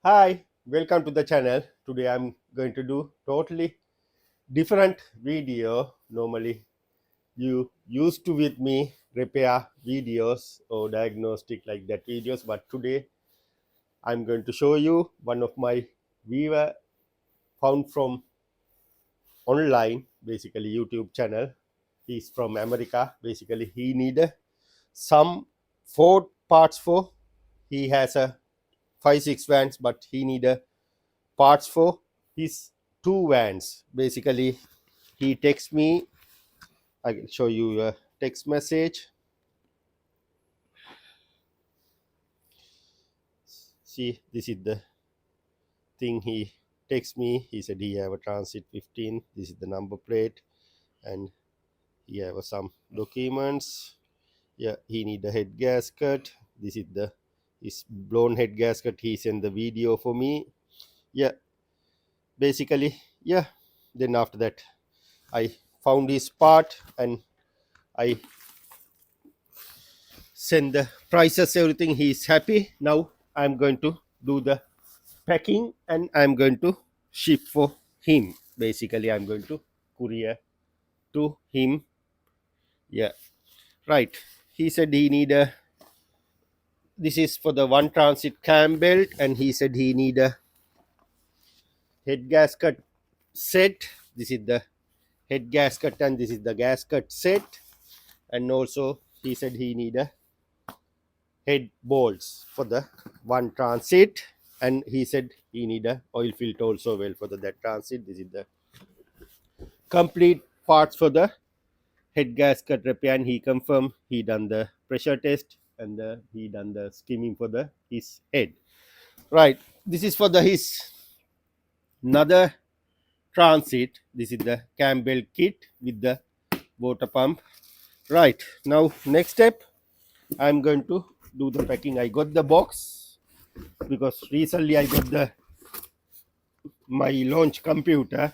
Hi, welcome to the channel. Today I'm going to do totally different video. Normally you used to with me repair videos or diagnostic like that videos, but today I'm going to show you one of my viewer found from online, basically YouTube channel. He's from America. Basically he needed some Ford parts for, he has a 5-6 vans, but he needed parts for his two vans. Basically he texts me. I will show you a text message. See, this is the thing he texts me. He said he have a transit 15. This is the number plate, and he have some documents. Yeah, he need a head gasket. This is the his blown head gasket. He sent the video for me. Yeah, basically, yeah. Then after that I found his part and I send the prices, everything. He's happy. Now I'm going to do the packing and I'm going to ship for him. Basically I'm going to courier to him. Yeah, right. He said he need a, this is for the one transit cam belt, and he said he need a head gasket set. This is the head gasket and this is the gasket set, and also he said he need a head bolts for the one transit, and he said he need a oil filter also well for that transit. This is the complete parts for the head gasket repair, and he confirmed he done the pressure test and he done the skimming for the his head. Right, this is for the his another transit. This is the Campbell kit with the water pump. Right, now next step I'm going to do the packing. I got the box because recently I got the my launch computer,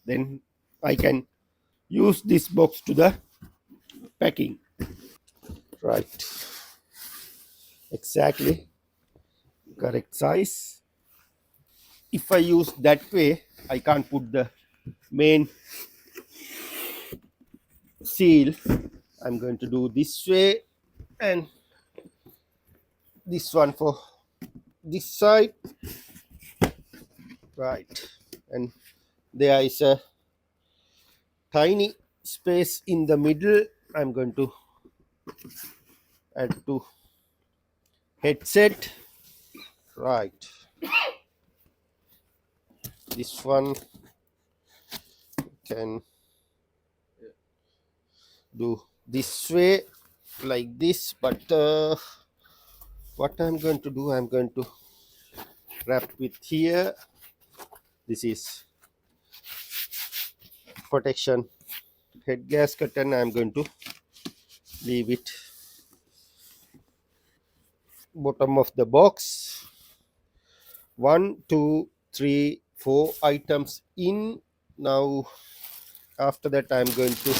then I can use this box to the packing. Right, exactly correct size. If I use that way, I can't put the main seal. I'm going to do this way, and this one for this side. Right, and there is a tiny space in the middle. I'm going to add to headset. Right, this one can do this way like this, but what I'm going to do, I'm going to wrap with here. This is protection head gasket, and I'm going to leave it bottom of the box. 1 2 3 4 items in. Now after that I'm going to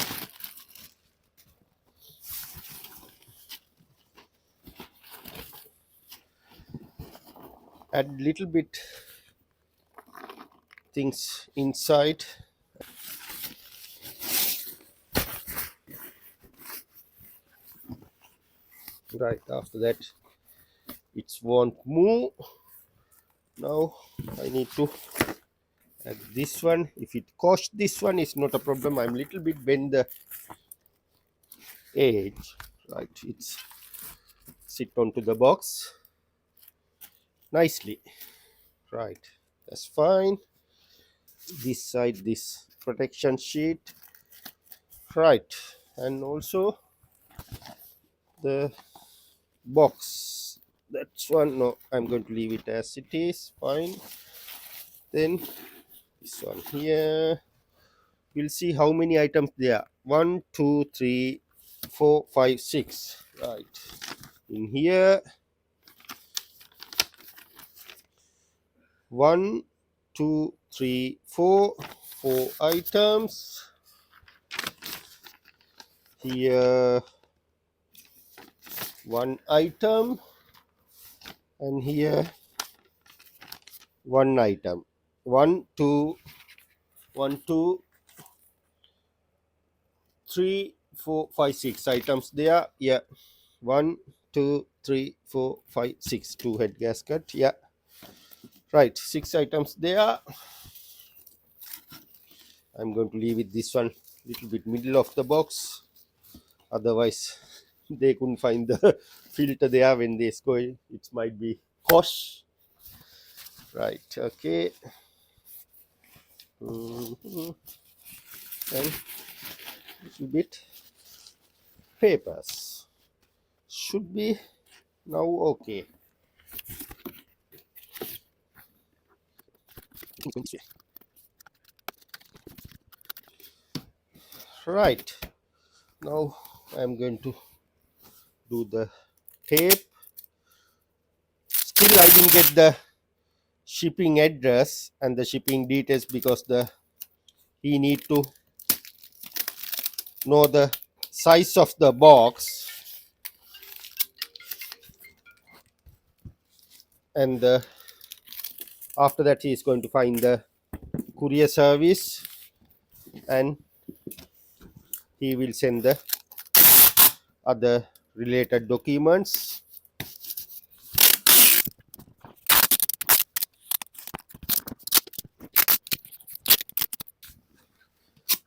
add little bit things inside. Right, after that it won't move. Now I need to add this one. If it cost this one, it's not a problem. I'm little bit bend the edge. Right, it's sit onto the box nicely. Right, that's fine. This side, this protection sheet. Right, and also the box, that's one. No, I'm going to leave it as it is. Fine. Then this one here, we'll see how many items there. 1 2 3 4 5 6. Right, in here 1 2 3 4 items. Here one item, and here one item. One, two, one, two, three, four, five, six items there. Yeah, one, two, three, four, five, six. Two head gasket. Yeah, right. Six items there. I'm going to leave it this one little bit middle of the box. Otherwise, they couldn't find the filter there when they go. It might be cost. Right. Okay. Mhm. And little bit papers should be now okay. Right. Now I'm going to do the tape. Still I didn't get the shipping address and the shipping details because the he need to know the size of the box and after that he is going to find the courier service and he will send the other related documents.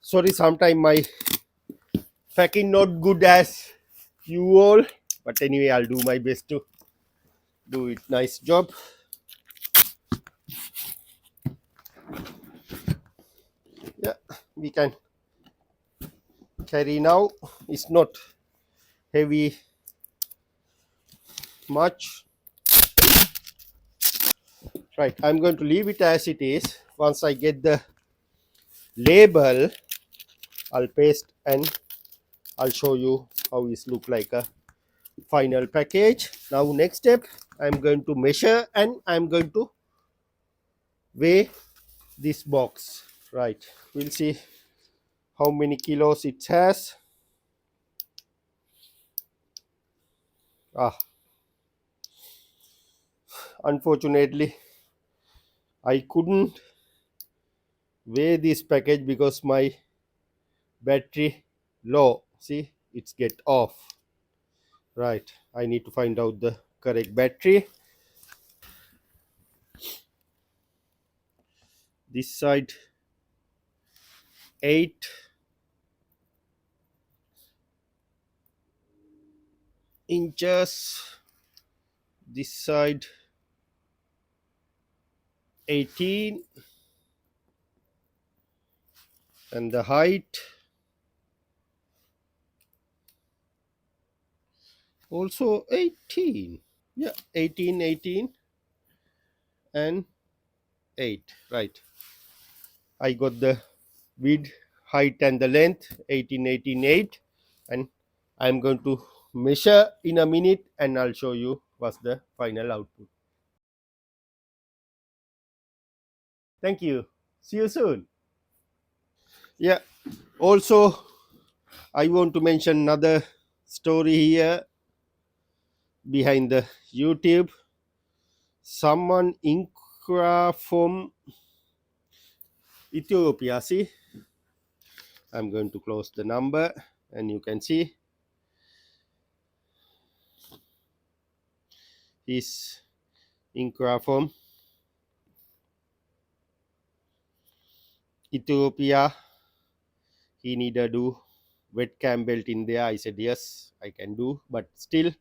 Sorry, sometime my packing not good as you all, but anyway I'll do my best to do it nice job. Yeah, we can carry now. It's not heavy much. Right, I'm going to leave it as it is. Once I get the label, I'll paste and I'll show you how it look like a final package. Now next step, I'm going to measure and I'm going to weigh this box. Right, we'll see how many kilos it has. Unfortunately I couldn't weigh this package because my battery low. See, it's get off. Right, I need to find out the correct battery. This side 8 inches, this side 18, and the height also 18. Yeah, 18, 18 and 8. Right, I got the width, height and the length 18, 18, 8, and I'm going to measure in a minute and I'll show you what's the final output. Thank you. See you soon. Yeah, also I want to mention another story here behind the YouTube. Someone from Ethiopia. See, I'm going to close the number and you can see he's from Ethiopia. He needed to do wet cam belt in there. I said yes, I can do, but still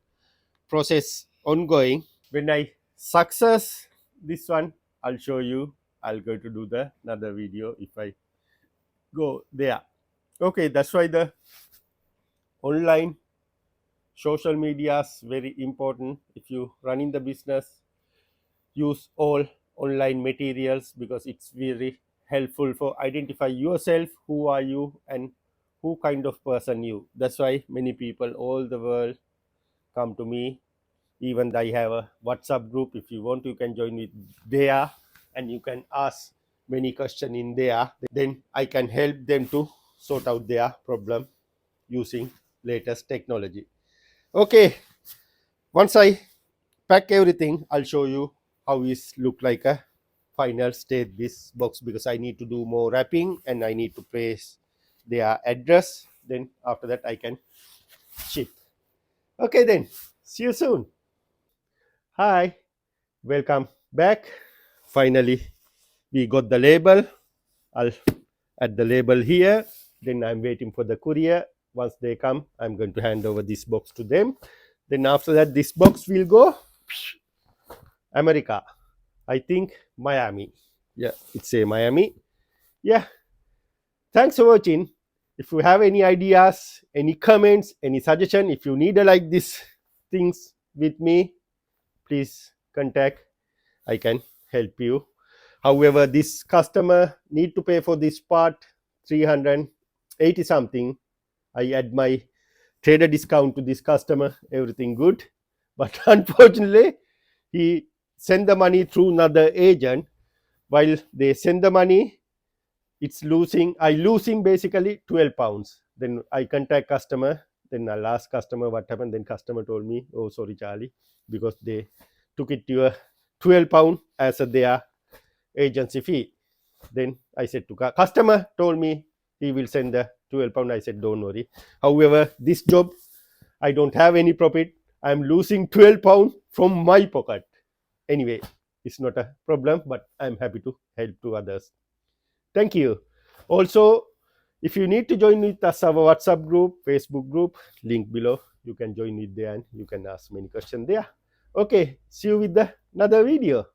process ongoing. When I success this one, I'll show you. I'll go to do the another video if I go there. Okay, that's why the online social media is very important. If you running the business, use all online materials because it's very helpful for identify yourself, who are you and who kind of person you. That's why many people all the world come to me. Even I have a WhatsApp group. If you want, you can join it there and you can ask many questions in there. Then I can help them to sort out their problem using latest technology. Okay, once I pack everything, I'll show you how it look like a final state this box, because I need to do more wrapping and I need to place their address. Then after that I can ship. Okay, then see you soon. Hi, welcome back. Finally we got the label. I'll add the label here. Then I'm waiting for the courier. Once they come, I'm going to hand over this box to them. Then after that, this box will go America. I think Miami. Yeah, it's a Miami. Yeah, thanks for watching. If you have any ideas, any comments, any suggestion, if you need like this things with me, please contact. I can help you. However, this customer need to pay for this part 380 something. I add my trader discount to this customer, everything good. But unfortunately, he send the money through another agent. While they send the money, it's losing. I losing basically 12 pounds. Then I contact customer. Then I'll ask customer what happened. Then customer told me, "Oh, sorry, Charlie, because they took it to a 12 pound as their agency fee." Then I said to customer told me he will send the 12 pound. I said, don't worry. However, this job I don't have any profit. I'm losing 12 pound from my pocket. Anyway, it's not a problem, but I'm happy to help to others. Thank you. Also, if you need to join with us, our WhatsApp group, Facebook group, link below. You can join it there and you can ask many questions there. Okay, see you with another video.